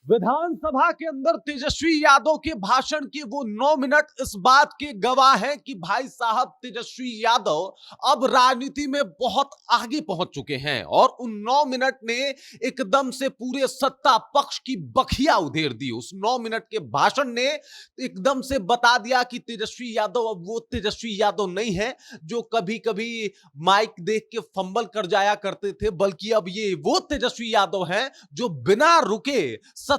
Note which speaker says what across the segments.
Speaker 1: विधानसभा के अंदर तेजस्वी यादव के भाषण के वो 9 मिनट इस बात के गवाह हैं कि भाई साहब तेजस्वी यादव अब राजनीति में बहुत आगे पहुंच चुके हैं और उन 9 मिनट ने एकदम से पूरे सत्ता पक्ष की बखिया उधेड़ दी। उस 9 मिनट के भाषण ने एकदम से बता दिया कि तेजस्वी यादव अब वो तेजस्वी यादव नहीं है जो कभी कभी माइक देख के फंबल कर जाया करते थे, बल्कि अब ये वो तेजस्वी यादव हैं जो बिना रुके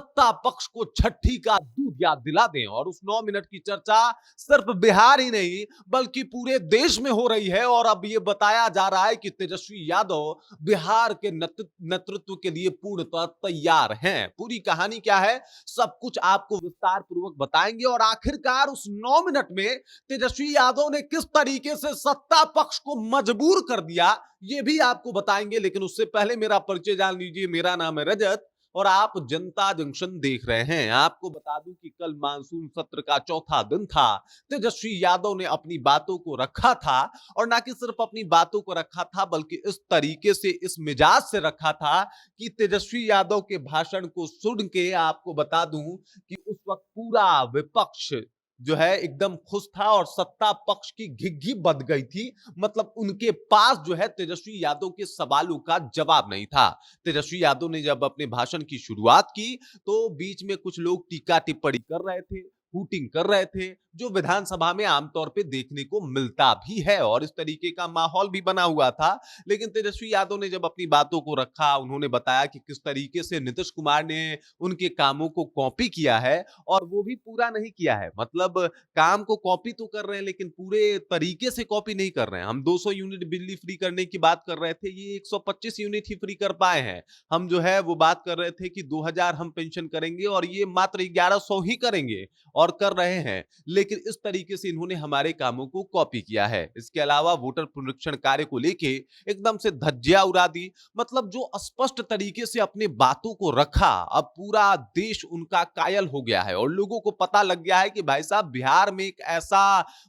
Speaker 1: सत्ता पक्ष को छठी का दूध याद दिला दें। और उस 9 मिनट की चर्चा सिर्फ बिहार ही नहीं बल्कि पूरे देश में हो रही है और अब यह बताया जा रहा है कि तेजस्वी यादव बिहार के नेतृत्व के लिए पूर्णतः तैयार हैं। पूरी कहानी क्या है सब कुछ आपको विस्तार पूर्वक बताएंगे और आखिरकार उस 9 मिनट में तेजस्वी यादव ने किस तरीके से सत्ता पक्ष को मजबूर कर दिया ये भी आपको बताएंगे। लेकिन उससे पहले मेरा परिचय जान लीजिए। मेरा नाम है रजत और आप जनता जंक्शन देख रहे हैं। आपको बता दूं कि कल मानसून सत्र का चौथा दिन था। तेजस्वी यादव ने अपनी बातों को रखा था और ना कि सिर्फ अपनी बातों को रखा था बल्कि इस तरीके से इस मिजाज से रखा था कि तेजस्वी यादव के भाषण को सुन के आपको बता दूं कि उस वक्त पूरा विपक्ष जो है एकदम खुश था और सत्ता पक्ष की घिघी बंध गई थी। मतलब उनके पास जो है तेजस्वी यादव के सवालों का जवाब नहीं था। तेजस्वी यादव ने जब अपने भाषण की शुरुआत की तो बीच में कुछ लोग टीका टिप्पणी कर रहे थे, हूटिंग कर रहे थे, जो विधानसभा में आमतौर पे देखने को मिलता भी है और इस तरीके का माहौल भी बना हुआ था। लेकिन तेजस्वी यादव ने जब अपनी बातों को रखा, उन्होंने बताया कि किस तरीके से नीतीश कुमार ने उनके कामों को कॉपी किया है और वो भी पूरा नहीं किया है। मतलब काम को कॉपी तो कर रहे हैं लेकिन पूरे तरीके से कॉपी नहीं कर रहे हैं। हम 200 यूनिट बिजली फ्री करने की बात कर रहे थे, ये 125 यूनिट ही फ्री कर पाए हैं। हम जो है वो बात कर रहे थे कि 2000 हम पेंशन करेंगे और ये मात्र 1100 ही करेंगे और कर रहे हैं। लेकिन इस तरीके से इन्होंने हमारे कामों को कॉपी किया है। इसके अलावा वोटर पुनरीक्षण कार्य को लेके एकदम से धज्जियां उड़ा दी। मतलब जो स्पष्ट तरीके से अपने बातों को रखा, अब पूरा देश उनका कायल हो गया है और लोगों को पता लग गया है कि भाई साहब बिहार में एक ऐसा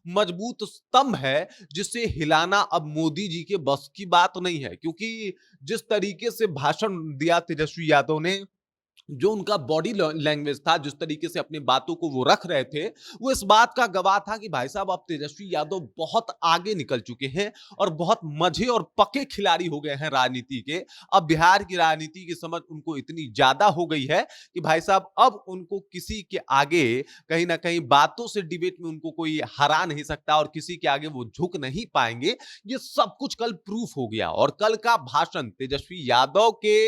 Speaker 1: मजबूत स्तंभ है जिसे हिलाना अब मोदी जी के बस की बात नहीं है। क्योंकि जिस तरीके से भाषण दिया तेजस्वी यादव ने, जो उनका बॉडी लैंग्वेज था, जिस तरीके से अपनी बातों को वो रख रहे थे, वो इस बात का गवाह था कि भाई साहब अब तेजस्वी यादव बहुत आगे निकल चुके हैं और बहुत मजे और पक्के खिलाड़ी हो गए हैं राजनीति के। अब बिहार की राजनीति की समझ उनको इतनी ज्यादा हो गई है कि भाई साहब अब उनको किसी के आगे कहीं ना कहीं बातों से डिबेट में उनको कोई हरा नहीं सकता और किसी के आगे वो झुक नहीं पाएंगे। ये सब कुछ कल प्रूफ हो गया और कल का भाषण तेजस्वी यादव के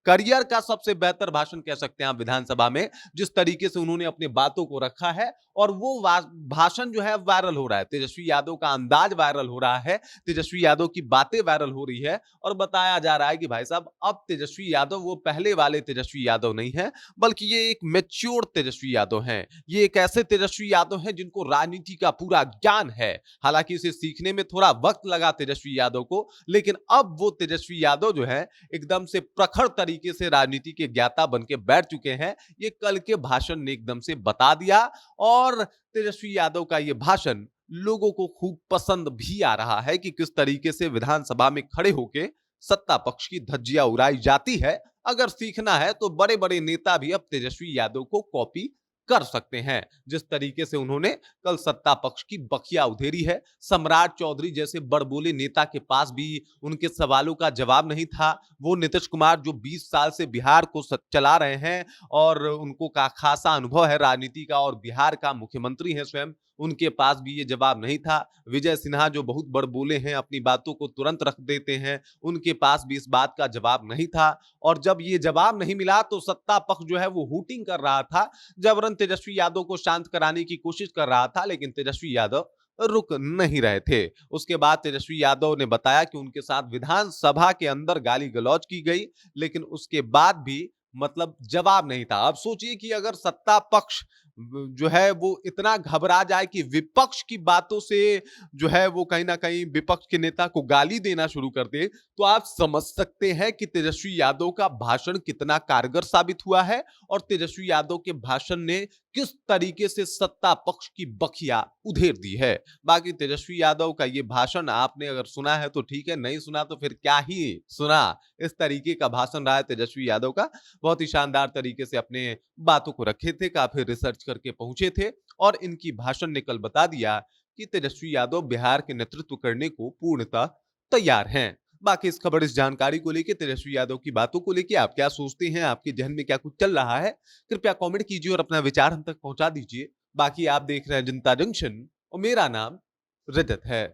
Speaker 1: करियर का सबसे बेहतर भाषण कह सकते हैं आप विधानसभा में। जिस तरीके से उन्होंने अपनी बातों को रखा है और वो भाषण जो है वायरल हो रहा है, तेजस्वी यादव का अंदाज वायरल हो रहा है, तेजस्वी यादव की बातें वायरल हो रही है और बताया जा रहा है कि भाई साहब अब तेजस्वी यादव वो पहले वाले तेजस्वी यादव नहीं है बल्कि ये एक मैच्योर तेजस्वी यादव हैं। ये एक ऐसे तेजस्वी यादव हैं जिनको राजनीति का पूरा ज्ञान है। हालांकि इसे सीखने में थोड़ा वक्त लगा तेजस्वी यादव को, लेकिन अब वो तेजस्वी यादव जो है एकदम से प्रखर तरीके से राजनीति के ज्ञाता बन के बैठ चुके हैं। ये कल के भाषण ने एकदम से बता दिया और तेजस्वी यादव का ये भाषण लोगों को खूब पसंद भी आ रहा है कि किस तरीके से विधानसभा में खड़े होके सत्ता पक्ष की धज्जियां उड़ाई जाती है। अगर सीखना है तो बड़े बड़े नेता भी अब तेजस्वी यादव को कॉपी कर सकते हैं। जिस तरीके से उन्होंने कल सत्ता पक्ष की बखिया उधेरी है, सम्राट चौधरी जैसे बड़बोले नेता के पास भी उनके सवालों का जवाब नहीं था। वो नीतीश कुमार जो 20 साल से बिहार को चला रहे हैं और उनको का खासा अनुभव है राजनीति का और बिहार का मुख्यमंत्री है स्वयं, उनके पास भी ये जवाब नहीं था। विजय सिन्हा जो बहुत बड़बोले हैं, अपनी बातों को तुरंत रख देते हैं, उनके पास भी इस बात का जवाब नहीं था। और जब ये जवाब नहीं मिला तो सत्ता पक्ष जो है वो हूटिंग कर रहा था, जबरन तेजस्वी यादव को शांत कराने की कोशिश कर रहा था, लेकिन तेजस्वी यादव रुक नहीं रहे थे। उसके बाद तेजस्वी यादव ने बताया कि उनके साथ विधानसभा के अंदर गाली गलौज की गई, लेकिन उसके बाद भी मतलब जवाब नहीं था। अब सोचिए कि अगर सत्ता पक्ष जो है वो इतना घबरा जाए कि विपक्ष की बातों से जो है वो कहीं ना कहीं विपक्ष के नेता को गाली देना शुरू कर दे, तो आप समझ सकते हैं कि तेजस्वी यादव का भाषण कितना कारगर साबित हुआ है और तेजस्वी यादव के भाषण ने किस तरीके से सत्ता पक्ष की बखिया उधेर दी है। बाकी तेजस्वी यादव का ये भाषण आपने अगर सुना है तो ठीक है, नहीं सुना तो फिर क्या ही सुना। इस तरीके का भाषण रहा है तेजस्वी यादव का। बहुत ही शानदार तरीके से अपने बातों को रखे थे, काफी रिसर्च करके पहुंचे थे और इनकी भाषण ने कल बता दिया कि तेजस्वी यादव बिहार के नेतृत्व करने को पूर्णतः तैयार हैं। बाकी इस खबर, इस जानकारी को लेकर, तेजस्वी यादव की बातों को लेकर आप क्या सोचते हैं, आपके जहन में क्या कुछ चल रहा है, कृपया कमेंट कीजिए और अपना विचार हम तक पहुंचा दीजिए। बाकी आप देख रहे हैं जनता जंक्शन और मेरा नाम रजत है।